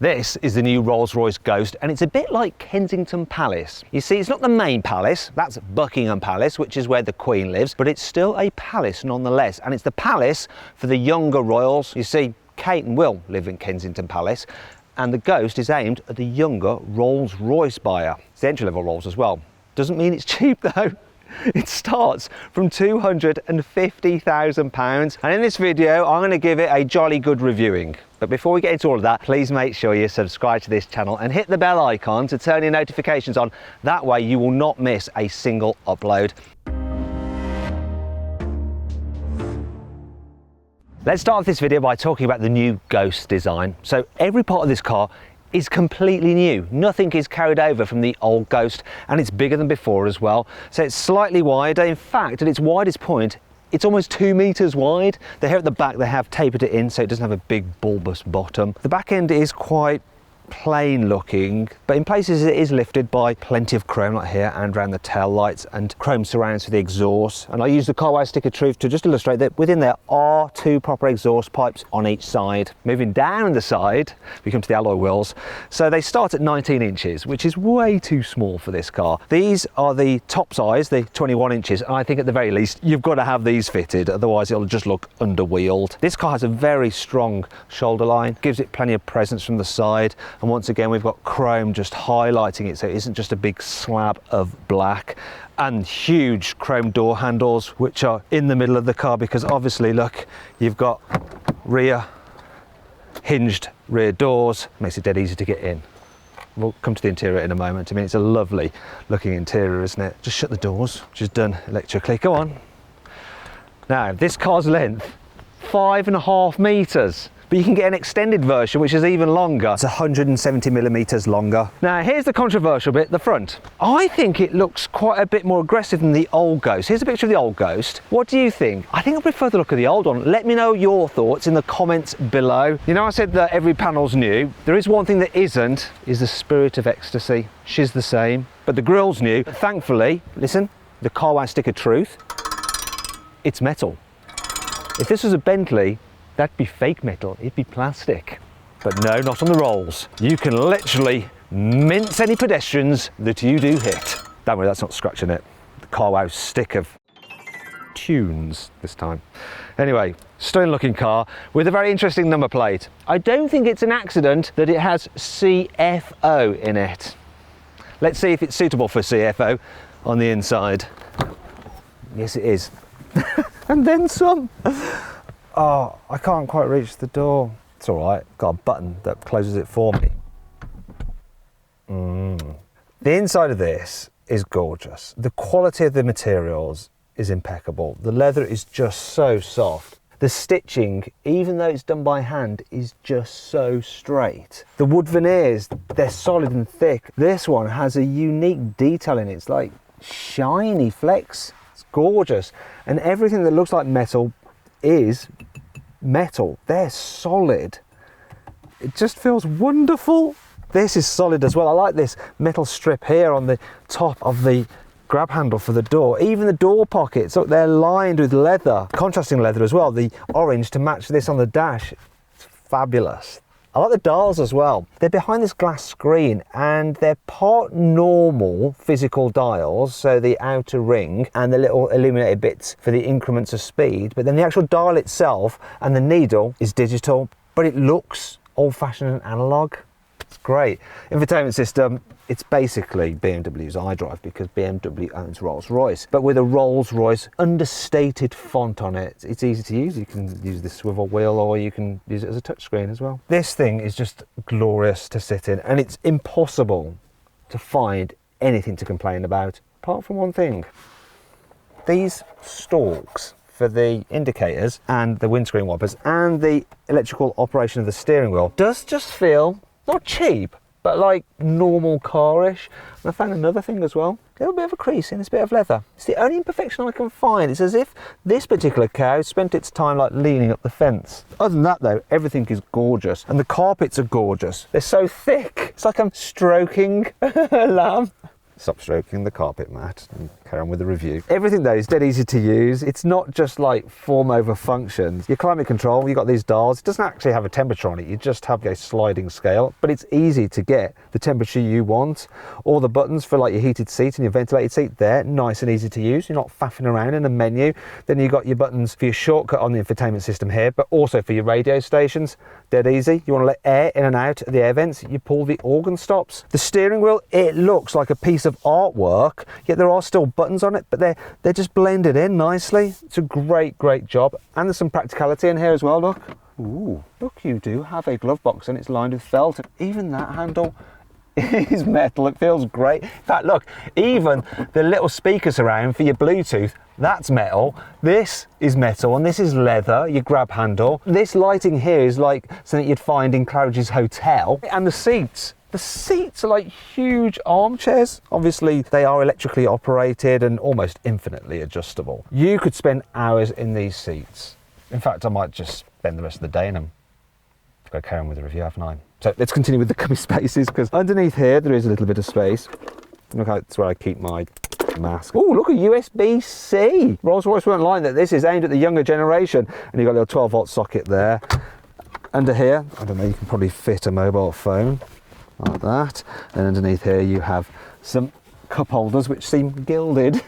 This is the new Rolls-Royce Ghost, and it's a bit like Kensington Palace. You see, it's not the main palace, that's Buckingham Palace, which is where the Queen lives, but it's still a palace nonetheless, and it's the palace for the younger royals. You see, Kate and Will live in Kensington Palace, and the Ghost is aimed at the younger Rolls-Royce buyer. It's the entry-level Rolls as well. Doesn't mean it's cheap though. It starts from £250,000, and in this video I'm going to give it a jolly good reviewing. But before we get into all of that, please make sure you subscribe to this channel and hit the bell icon to turn your notifications on. That way you will not miss a single upload. Let's start off this video by talking about the new Ghost design. So every part of this car is completely new. Nothing is carried over from the old Ghost, and it's bigger than before as well. So it's slightly wider. In fact, at its widest point, it's almost 2 meters wide. The here at the back, they have tapered it in so it doesn't have a big bulbous bottom. The back end is quite plain looking, but in places it is lifted by plenty of chrome, like here and around the tail lights, and chrome surrounds for the exhaust. And I use the carwow stick of truth to just illustrate that within there are 2 proper exhaust pipes on each side. Moving down the side, we come to the alloy wheels. So they start at 19 inches, which is way too small for this car. These are the top size, the 21 inches, and I think at the very least you've got to have these fitted, otherwise it'll just look underwheeled. This car has a very strong shoulder line, gives it plenty of presence from the side. And once again, we've got chrome just highlighting it, so it isn't just a big slab of black. And huge chrome door handles, which are in the middle of the car, because obviously, look, you've got rear hinged rear doors, makes it dead easy to get in. We'll come to the interior in a moment. I mean, it's a lovely looking interior, isn't it? Just shut the doors, which is done electrically. Go on. Now, this car's length, 5.5 meters. But you can get an extended version which is even longer. It's 170 millimeters longer. Now here's the controversial bit, the front. I think it looks quite a bit more aggressive than the old Ghost. Here's a picture of the old Ghost. What do you think? I think I prefer the look of the old one. Let me know your thoughts in the comments below. You know, I said that every panel's new. There is one thing that isn't, is the Spirit of Ecstasy. She's the same, but the grille's new. But thankfully, listen, the carwow stick of truth, it's metal. If this was a Bentley, that'd be fake metal, it'd be plastic. But no, not on the Rolls. You can literally mince any pedestrians that you do hit. Don't worry, that's not scratching it. The carwow stick of tunes this time. Anyway, stunning looking car with a very interesting number plate. I don't think it's an accident that it has CFO in it. Let's see if it's suitable for CFO on the inside. Yes, it is. And then some. Oh, I can't quite reach the door. It's all right, got a button that closes it for me. The inside of this is gorgeous. The quality of the materials is impeccable. The leather is just so soft. The stitching, even though it's done by hand, is just so straight. The wood veneers, they're solid and thick. This one has a unique detail in it. It's like shiny flecks. It's gorgeous. And everything that looks like metal is metal. They're solid. It just feels wonderful. This is solid as well. I like this metal strip here on the top of the grab handle for the door. Even the door pockets, look, they're lined with leather, contrasting leather as well. The orange to match this on the dash. It's fabulous. I like the dials as well. They're behind this glass screen, and they're part normal physical dials, so the outer ring and the little illuminated bits for the increments of speed, but then the actual dial itself and the needle is digital, but it looks old-fashioned and analog. It's great. Infotainment system, it's basically BMW's iDrive, because BMW owns Rolls-Royce, but with a Rolls-Royce understated font on it. It's easy to use. You can use the swivel wheel, or you can use it as a touchscreen as well. This thing is just glorious to sit in, and it's impossible to find anything to complain about, apart from one thing. These stalks for the indicators and the windscreen wipers and the electrical operation of the steering wheel does just feel not cheap, but like normal car-ish. And I found another thing as well, a little bit of a crease in this bit of leather. It's the only imperfection I can find. It's as if this particular cow spent its time like leaning up the fence. Other than that though, everything is gorgeous, and the carpets are gorgeous. They're so thick. It's like I'm stroking a lamb. Stop stroking the carpet, Matt. carry on with the review. Everything though is dead easy to use. It's not just like form over functions. Your climate control, you've got these dials. It doesn't actually have a temperature on it. You just have a sliding scale, but it's easy to get the temperature you want. All the buttons for like your heated seat and your ventilated seat, they're nice and easy to use. You're not faffing around in a menu. Then you've got your buttons for your shortcut on the infotainment system here, but also for your radio stations. Dead easy. You want to let air in and out of the air vents, you pull the organ stops. The steering wheel, it looks like a piece of artwork, yet there are still buttons on it, but they're just blended in nicely. It's a great job. And there's some practicality in here as well, look. Ooh, look, you do have a glove box and it's lined with felt. Even that handle is metal. It feels great. In fact, look, even the little speaker surround for your Bluetooth, that's metal. This is metal and this is leather, your grab handle. This lighting here is like something you'd find in Claridge's Hotel. And the seats are like huge armchairs. Obviously they are electrically operated and almost infinitely adjustable. You could spend hours in these seats. In fact, I might just spend the rest of the day in them. I've got to carry on with the review, haven't I? So let's continue with the cubby spaces, because underneath here there is a little bit of space. Look, that's where I keep my mask. Oh, look, a USB-C. Rolls-Royce weren't lying that this is aimed at the younger generation. And you've got a little 12-volt socket there. Under here, I don't know, you can probably fit a mobile phone like that. And underneath here you have some cup holders which seem gilded.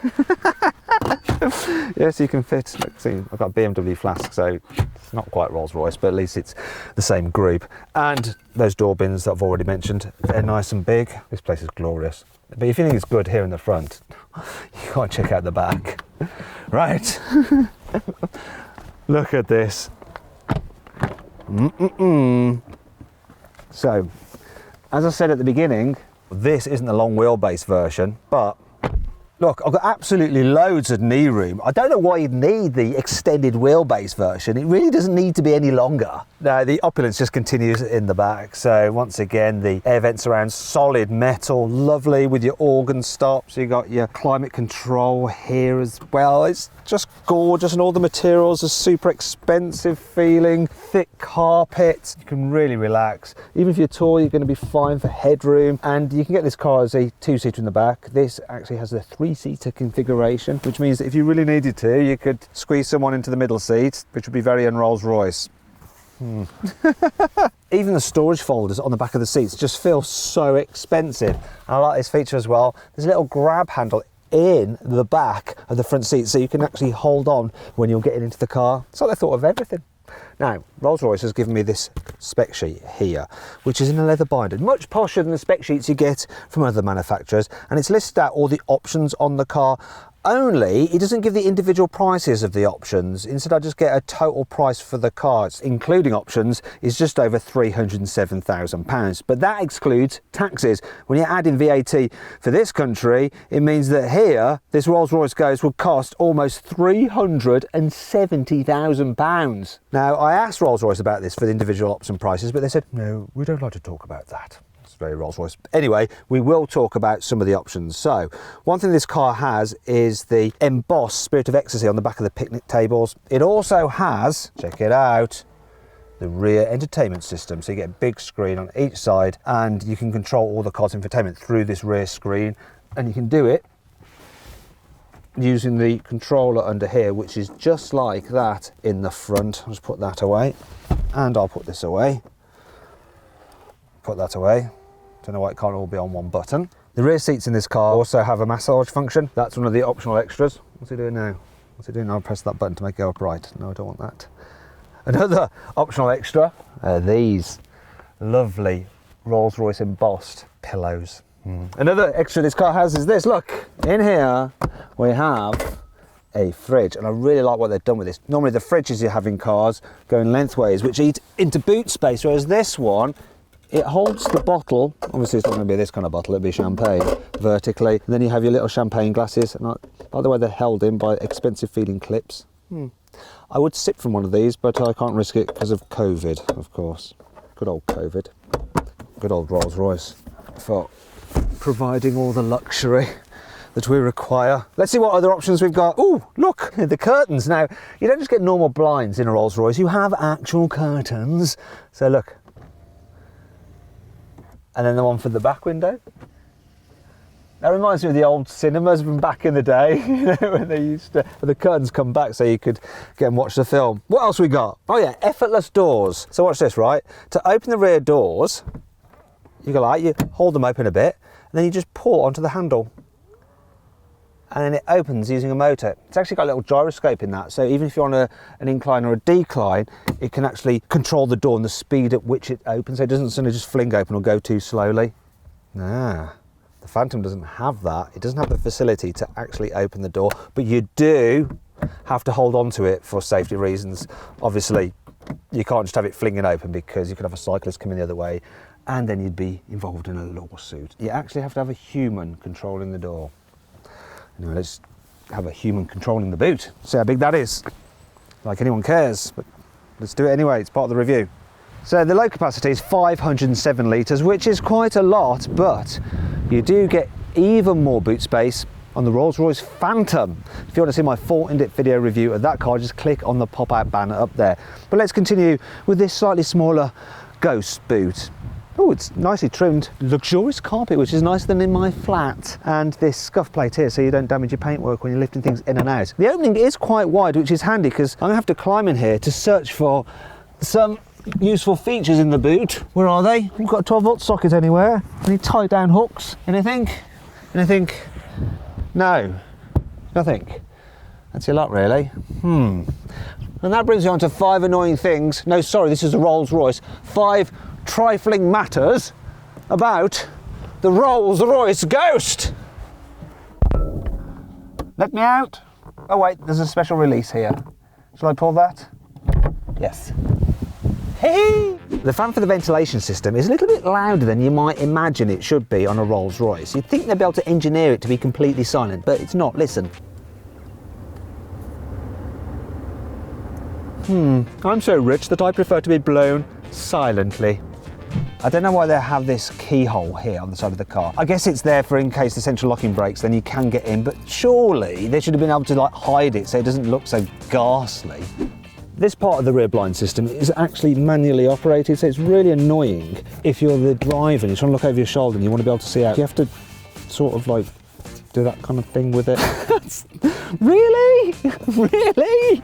Yes, you can fit, look, see, I've got a BMW flask, so it's not quite Rolls-Royce, but at least it's the same group. And those door bins that I've already mentioned, they're nice and big. This place is glorious. But if you think it's good here in the front, you can't check out the back. Right. Look at this. So, as I said at the beginning, this isn't the long wheelbase version, but look, I've got absolutely loads of knee room. I don't know why you'd need the extended wheelbase version. It really doesn't need to be any longer. Now, the opulence just continues in the back. So once again, the air vents around solid metal, lovely with your organ stops. You got your climate control here as well. It's just gorgeous, and all the materials are super expensive feeling, thick carpet. You can really relax. Even if you're tall, you're going to be fine for headroom. And you can get this car as a two-seater in the back. This actually has a three-seater configuration, which means that if you really needed to, you could squeeze someone into the middle seat, which would be very un-Rolls-Royce. Even the storage folders on the back of the seats just feel so expensive. I like this feature as well. There's a little grab handle in the back of the front seat, so you can actually hold on when you're getting into the car. It's like they thought of everything. Now, Rolls-Royce has given me this spec sheet here, which is in a leather binder, much posher than the spec sheets you get from other manufacturers, and it's listed out all the options on the car. Only, it doesn't give the individual prices of the options. Instead, I just get a total price for the car, including options, is just over £307,000. But that excludes taxes. When you add in VAT for this country, it means that here, this Rolls-Royce Ghost would cost almost £370,000. Now, I asked Rolls-Royce about this for the individual option prices, but they said, no, we don't like to talk about that. Very Rolls-Royce. Anyway, we will talk about some of the options. So, one thing this car has is the embossed Spirit of Ecstasy on the back of the picnic tables. It also has, check it out, the rear entertainment system. So you get a big screen on each side, and you can control all the car's infotainment through this rear screen, and you can do it using the controller under here, which is just like that in the front. I'll just put that away, and I'll put this away. Put that away. Don't know why it can't all be on one button. The rear seats in this car also have a massage function. That's one of the optional extras. What's he doing now? What's he doing? I'll press that button to make it go upright. No, I don't want that. Another optional extra are these lovely Rolls-Royce embossed pillows. Another extra this car has is this. Look, in here we have a fridge, and I really like what they've done with this. Normally the fridges you have in cars going lengthways, which eat into boot space, whereas this one, it holds the bottle. Obviously it's not going to be this kind of bottle, it'll be champagne vertically. And then you have your little champagne glasses. And by the way, they're held in by expensive feeling clips. I would sip from one of these, but I can't risk it because of COVID, of course. Good old COVID. Good old Rolls-Royce for providing all the luxury that we require. Let's see what other options we've got. Oh, look, the curtains. Now, you don't just get normal blinds in a Rolls-Royce, you have actual curtains. So look. And then the one for the back window. That reminds me of the old cinemas from back in the day, you know, when they used to, the curtains come back so you could go and watch the film. What else we got? Oh yeah, effortless doors. So watch this, right? To open the rear doors, you go like, you hold them open a bit, and then you just pull onto the handle. And then it opens using a motor. It's actually got a little gyroscope in that, so even if you're on an incline or a decline, it can actually control the door and the speed at which it opens, so it doesn't suddenly just fling open or go too slowly. The Phantom doesn't have that. It doesn't have the facility to actually open the door, but you do have to hold on to it for safety reasons. Obviously, you can't just have it flinging open because you could have a cyclist come in the other way and then you'd be involved in a lawsuit. You actually have to have a human controlling the door. Anyway, let's have a human controlling the boot. See how big that is. Like anyone cares, but let's do it anyway. It's part of the review. So the load capacity is 507 litres, which is quite a lot, but you do get even more boot space on the Rolls-Royce Phantom. If you want to see my full in-depth video review of that car, just click on the pop-out banner up there. But let's continue with this slightly smaller Ghost boot. Oh, it's nicely trimmed, luxurious carpet, which is nicer than in my flat. And this scuff plate here, so you don't damage your paintwork when you're lifting things in and out. The opening is quite wide, which is handy because I'm gonna have to climb in here to search for some useful features in the boot. Where are they? We've got a 12-volt socket anywhere. Any tie-down hooks? Anything? Anything? No. Nothing. That's a lot, really. And that brings me on to 5 annoying things. No, sorry, this is a Rolls-Royce. 5 trifling matters about the Rolls-Royce Ghost. Let me out. Oh wait, there's a special release here. Shall I pull that? Yes. Hey! The fan for the ventilation system is a little bit louder than you might imagine it should be on a Rolls-Royce. You'd think they'd be able to engineer it to be completely silent, but it's not. Listen. I'm so rich that I prefer to be blown silently. I don't know why they have this keyhole here on the side of the car. I guess it's there for in case the central locking breaks, then you can get in, but surely they should have been able to like hide it so it doesn't look so ghastly. This part of the rear blind system is actually manually operated, so it's really annoying if you're the driver and you're trying to look over your shoulder and you want to be able to see out. You have to sort of like do that kind of thing with it. Really? Really?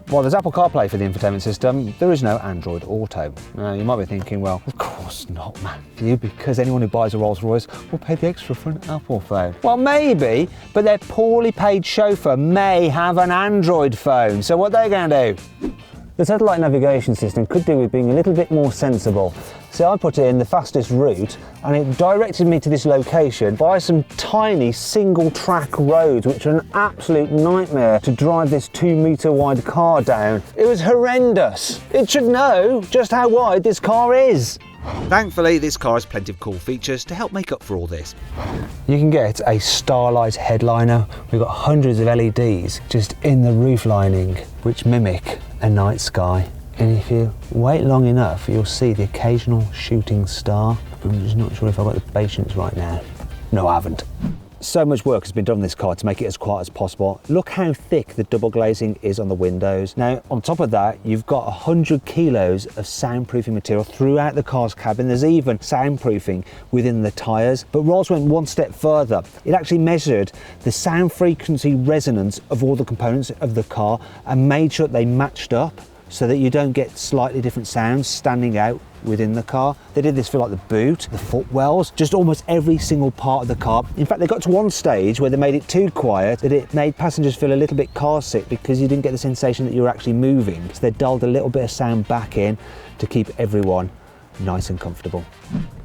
Well, there's Apple CarPlay for the infotainment system. There is no Android Auto. Now, you might be thinking, well, of course not, Matthew, because anyone who buys a Rolls-Royce will pay the extra for an Apple phone. Well, maybe, but their poorly paid chauffeur may have an Android phone. So what are they going to do? The satellite navigation system could do with being a little bit more sensible. See, I put it in the fastest route and it directed me to this location by some tiny single track roads, which are an absolute nightmare to drive this 2-metre wide car down. It was horrendous. It should know just how wide this car is. Thankfully, this car has plenty of cool features to help make up for all this. You can get a Starlight headliner. We've got hundreds of LEDs just in the roof lining, which mimic a night sky. And if you wait long enough, you'll see the occasional shooting star. I'm just not sure if I've got the patience right now. No, I haven't. So much work has been done on this car to make it as quiet as possible. Look how thick the double glazing is on the windows. Now, on top of that, you've got 100 kilos of soundproofing material throughout the car's cabin. There's even soundproofing within the tyres. But Rolls went one step further. It actually measured the sound frequency resonance of all the components of the car and made sure they matched up so that you don't get slightly different sounds standing out within the car. They did this for like the boot, the footwells, just almost every single part of the car. In fact, they got to one stage where they made it too quiet that it made passengers feel a little bit car sick because you didn't get the sensation that you were actually moving. So they dialed a little bit of sound back in to keep everyone nice and comfortable.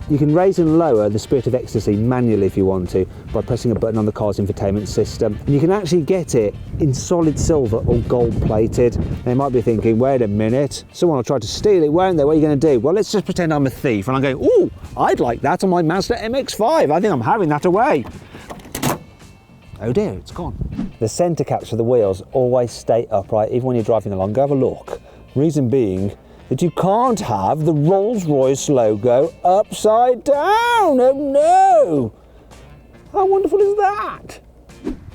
You can raise and lower the Spirit of Ecstasy manually if you want to by pressing a button on the car's infotainment system. And you can actually get it in solid silver or gold plated. They might be thinking, wait a minute, someone will try to steal it, won't they? What are you going to do? Well, let's just pretend I'm a thief and I'm going, ooh, I'd like that on my Mazda MX-5. I think I'm having that away. Oh dear, it's gone. The centre caps for the wheels always stay upright even when you're driving along. Go have a look. Reason being that you can't have the Rolls-Royce logo upside down. Oh no! How wonderful is that?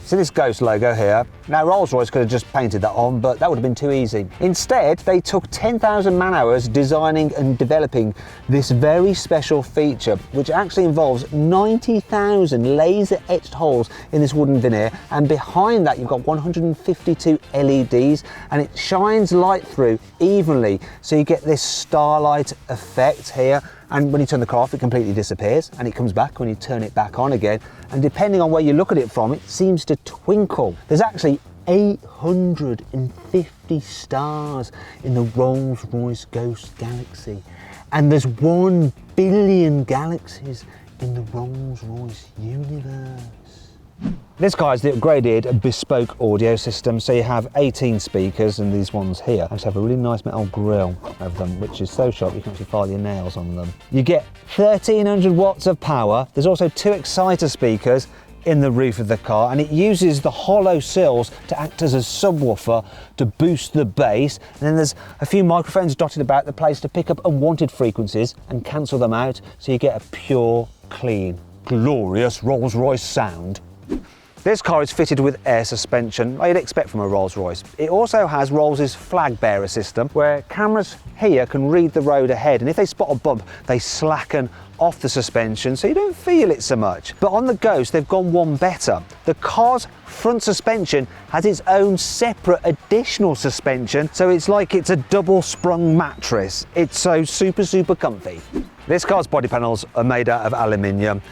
See this Ghost logo here? Now Rolls-Royce could have just painted that on, but that would have been too easy. Instead, they took 10,000 man-hours designing and developing this very special feature, which actually involves 90,000 laser-etched holes in this wooden veneer, and behind that you've got 152 LEDs, and it shines light through evenly, so you get this starlight effect here. And when you turn the car off, it completely disappears, and it comes back when you turn it back on again. And depending on where you look at it from, it seems to twinkle. There's actually 850 stars in the Rolls-Royce Ghost galaxy. And there's 1 billion galaxies in the Rolls-Royce universe. This car has the upgraded bespoke audio system, so you have 18 speakers, and these ones here actually have a really nice metal grille over them, which is so sharp you can actually file your nails on them. You get 1300 watts of power. There's also 2 exciter speakers in the roof of the car, and it uses the hollow sills to act as a subwoofer to boost the bass. And then there's a few microphones dotted about the place to pick up unwanted frequencies and cancel them out, so you get a pure, clean, glorious Rolls-Royce sound. This car is fitted with air suspension, like you'd expect from a Rolls-Royce. It also has Rolls' flag bearer system, where cameras here can read the road ahead, and if they spot a bump, they slacken off the suspension so you don't feel it so much. But on the Ghost, they've gone one better. The car's front suspension has its own separate additional suspension, so it's like it's a double sprung mattress. It's so super comfy. This car's body panels are made out of aluminium,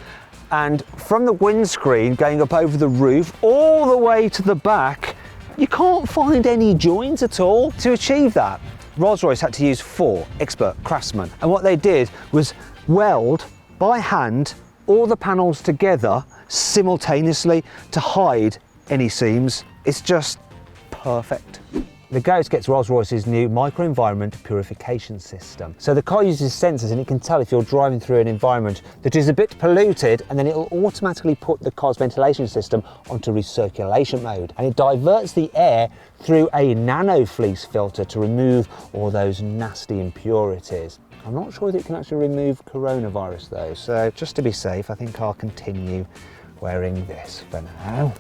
and from the windscreen going up over the roof all the way to the back, you can't find any joints at all. To achieve that, Rolls-Royce had to use 4 expert craftsmen, and what they did was weld by hand all the panels together simultaneously to hide any seams. It's just perfect. The Ghost gets Rolls-Royce's new microenvironment purification system. So the car uses sensors, and it can tell if you're driving through an environment that is a bit polluted, and then it will automatically put the car's ventilation system onto recirculation mode. And it diverts the air through a nano fleece filter to remove all those nasty impurities. I'm not sure that it can actually remove coronavirus though, so just to be safe, I think I'll continue wearing this for now.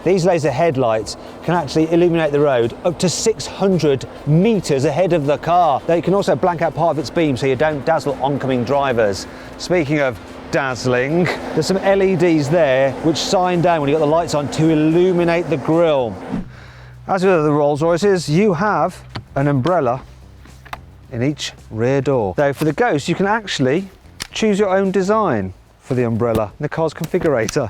These laser headlights can actually illuminate the road up to 600 metres ahead of the car. They can also blank out part of its beam so you don't dazzle oncoming drivers. Speaking of dazzling, there's some LEDs there which shine down when you've got the lights on to illuminate the grille. As with the Rolls-Royces, you have an umbrella in each rear door. Though for the Ghost, you can actually choose your own design for the umbrella in the car's configurator,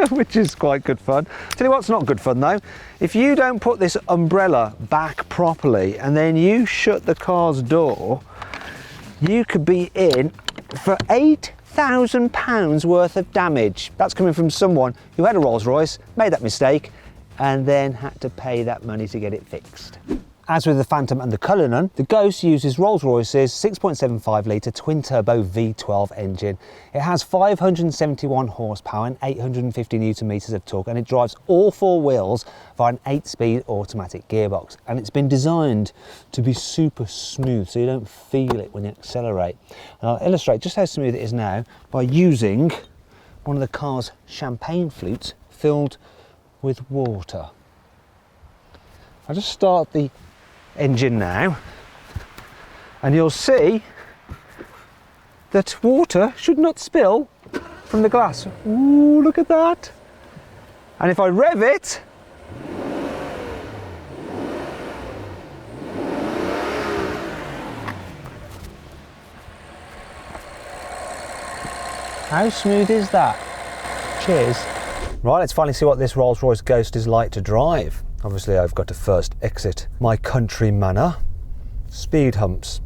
which is quite good fun. Tell you what's not good fun though, if you don't put this umbrella back properly and then you shut the car's door, you could be in for £8,000 worth of damage. That's coming from someone who had a Rolls-Royce, made that mistake, and then had to pay that money to get it fixed. As with the Phantom and the Cullinan, the Ghost uses Rolls-Royce's 6.75 litre twin-turbo V12 engine. It has 571 horsepower and 850 newton-metres of torque, and it drives all 4 wheels via an 8-speed automatic gearbox. And it's been designed to be super smooth, so you don't feel it when you accelerate. And I'll illustrate just how smooth it is now by using one of the car's champagne flutes filled with water. I'll just start the engine now, and you'll see that water should not spill from the glass. Ooh, look at that. And if I rev it, how smooth is that? Cheers. Right, let's finally see what this Rolls-Royce Ghost is like to drive. Obviously I've got to first exit my country manor. Speed humps.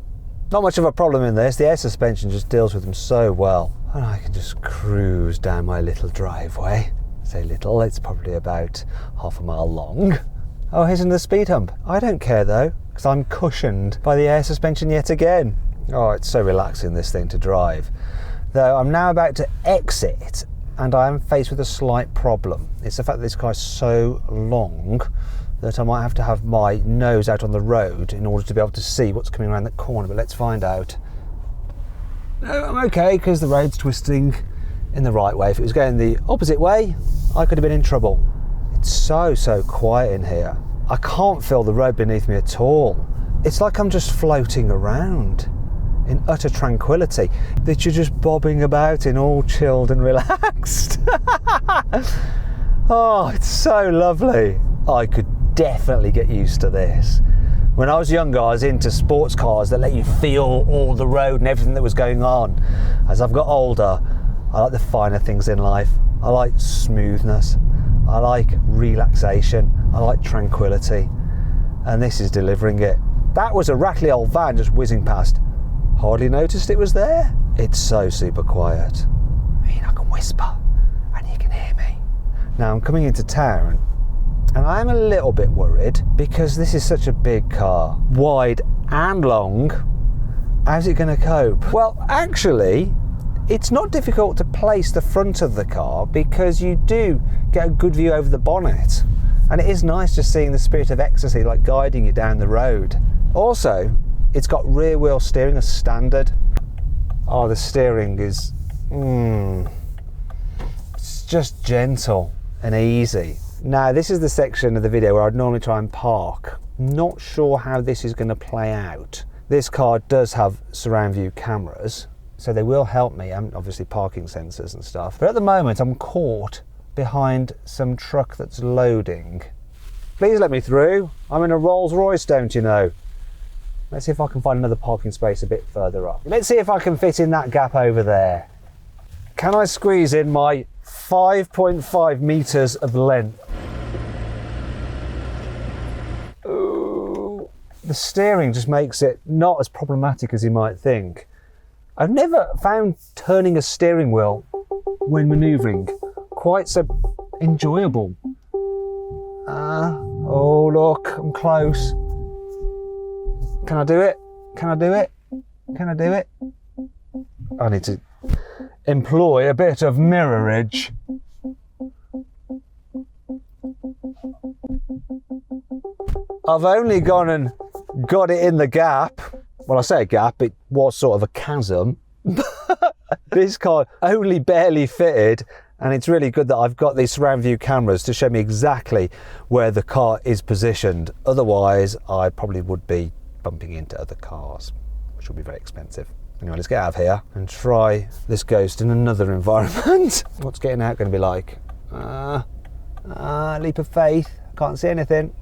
Not much of a problem in this, the air suspension just deals with them so well. And I can just cruise down my little driveway. I say little, it's probably about half a mile long. Oh, here's another speed hump. I don't care though, because I'm cushioned by the air suspension yet again. Oh, it's so relaxing, this thing to drive. Though I'm now about to exit, and I am faced with a slight problem. It's the fact that this car is so long that I might have to have my nose out on the road in order to be able to see what's coming around that corner, but let's find out. No, I'm okay, because the road's twisting in the right way. If it was going the opposite way, I could have been in trouble. It's so quiet in here. I can't feel the road beneath me at all. It's like I'm just floating around in utter tranquility, that you're just bobbing about in all chilled and relaxed. Oh, it's so lovely. I could definitely get used to this. When I was younger, I was into sports cars that let you feel all the road and everything that was going on. As I've got older, I like the finer things in life. I like smoothness. I like relaxation. I like tranquility. And this is delivering it. That was a rattly old van just whizzing past. Hardly noticed it was there. It's so super quiet. I mean, I can whisper and you can hear me. Now I'm coming into town and I'm a little bit worried because this is such a big car, wide and long. How's it going to cope? Well, actually, it's not difficult to place the front of the car because you do get a good view over the bonnet. And it is nice just seeing the spirit of ecstasy like guiding you down the road. Also, it's got rear wheel steering as standard. Oh, the steering is, it's just gentle and easy. Now, this is the section of the video where I'd normally try and park. Not sure how this is going to play out. This car does have surround view cameras, so they will help me, and obviously parking sensors and stuff. But at the moment, I'm caught behind some truck that's loading. Please let me through. I'm in a Rolls Royce, don't you know? Let's see if I can find another parking space a bit further up. Let's see if I can fit in that gap over there. Can I squeeze in my 5.5 meters of length? Ooh, the steering just makes it not as problematic as you might think. I've never found turning a steering wheel when manoeuvring quite so enjoyable. Oh look, I'm close. Can I do it? Can I do it? Can I do it? I need to employ a bit of mirrorage. I've only gone and got it in the gap. Well, I say a gap, it was sort of a chasm. This car only barely fitted, and it's really good that I've got these surround view cameras to show me exactly where the car is positioned. Otherwise, I probably would be bumping into other cars, which will be very expensive. Anyway, let's get out of here and try this Ghost in another environment. What's getting out going to be like? Leap of faith. Can't see anything.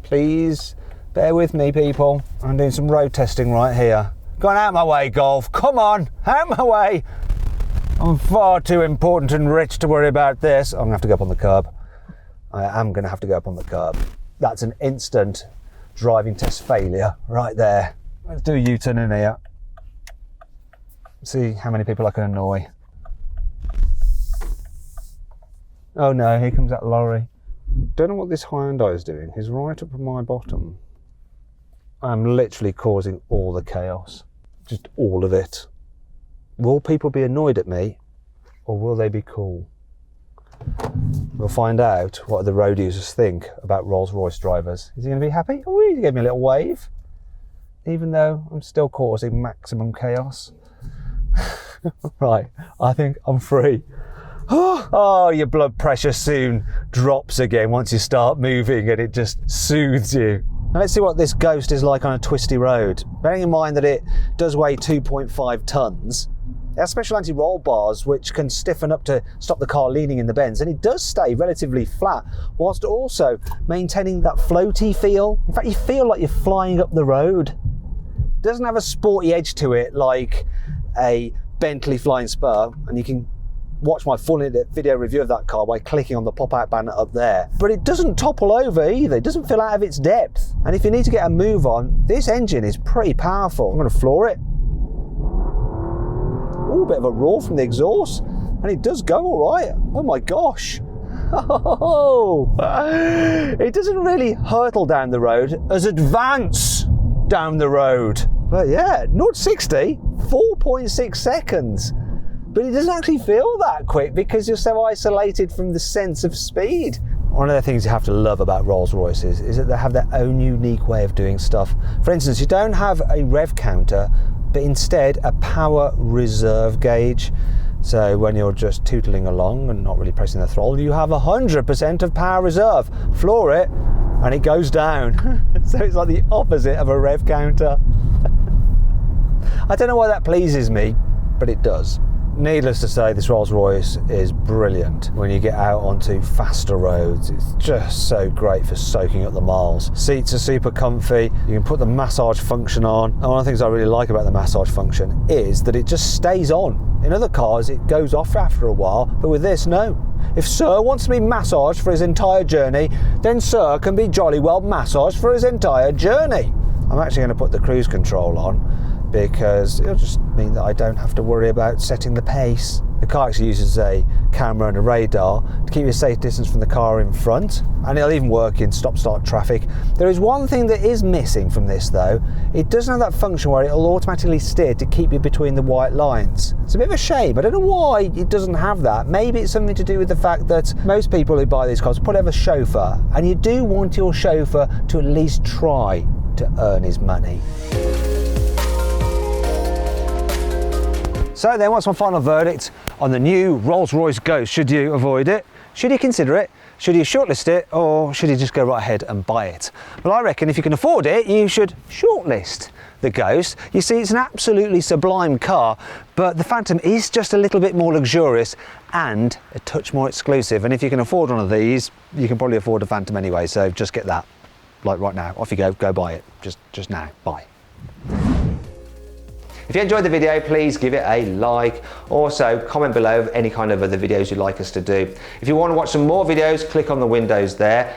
Please bear with me, people. I'm doing some road testing right here. Go on, out of my way, Golf. Come on, out of my way. I'm far too important and rich to worry about this. I'm going to have to go up on the curb. I am going to have to go up on the curb. That's an instant driving test failure right there. Let's do a U-turn in here. See how many people I can annoy. Oh no, here comes that lorry. Don't know what this Hyundai is doing. He's right up on my bottom. I'm literally causing all the chaos. Just all of it. Will people be annoyed at me, or will they be cool? We'll find out what the road users think about Rolls-Royce drivers. Is he going to be happy? Oh, he gave me a little wave. Even though I'm still causing maximum chaos. Right, I think I'm free. Oh, your blood pressure soon drops again once you start moving and it just soothes you. Now let's see what this Ghost is like on a twisty road. Bearing in mind that it does weigh 2.5 tons. It has special anti-roll bars which can stiffen up to stop the car leaning in the bends, and it does stay relatively flat whilst also maintaining that floaty feel. In fact, you feel like you're flying up the road. It doesn't have a sporty edge to it like a Bentley Flying Spur, and you can watch my full video review of that car by clicking on the pop-out banner up there. But it doesn't topple over either. It doesn't feel out of its depth. And if you need to get a move on, this engine is pretty powerful. I'm going to floor it. Oh, a bit of a roar from the exhaust, and it does go all right. Oh my gosh. Oh, it doesn't really hurtle down the road as advance down the road. But yeah, 0-60, 4.6 seconds. But it doesn't actually feel that quick because you're so isolated from the sense of speed. One of the things you have to love about Rolls-Royces is that they have their own unique way of doing stuff. For instance, you don't have a rev counter, but instead a power reserve gauge. So when you're just tootling along and not really pressing the throttle, you have 100% of power reserve. Floor it and it goes down. So it's like the opposite of a rev counter. I don't know why that pleases me, but it does. Needless to say, this Rolls-Royce is brilliant when you get out onto faster roads. It's just so great for soaking up the miles. Seats are super comfy. You can put the massage function on. And one of the things I really like about the massage function is that it just stays on. In other cars, it goes off after a while, but with this, no. If Sir wants to be massaged for his entire journey, then Sir can be jolly well massaged for his entire journey. I'm actually going to put the cruise control on, because it'll just mean that I don't have to worry about setting the pace. The car actually uses a camera and a radar to keep you a safe distance from the car in front, and it'll even work in stop-start traffic. There is one thing that is missing from this though. It doesn't have that function where it'll automatically steer to keep you between the white lines. It's a bit of a shame. I don't know why it doesn't have that. Maybe it's something to do with the fact that most people who buy these cars probably have a chauffeur, and you do want your chauffeur to at least try to earn his money. So then, what's my final verdict on the new Rolls-Royce Ghost? Should you avoid it? Should you consider it? Should you shortlist it? Or should you just go right ahead and buy it? Well, I reckon if you can afford it, you should shortlist the Ghost. You see, it's an absolutely sublime car, but the Phantom is just a little bit more luxurious and a touch more exclusive. And if you can afford one of these, you can probably afford a Phantom anyway. So just get that, like right now. Off you go buy it. Just now, buy. If you enjoyed the video, please give it a like. Also, comment below any kind of other videos you'd like us to do. If you want to watch some more videos, click on the windows there.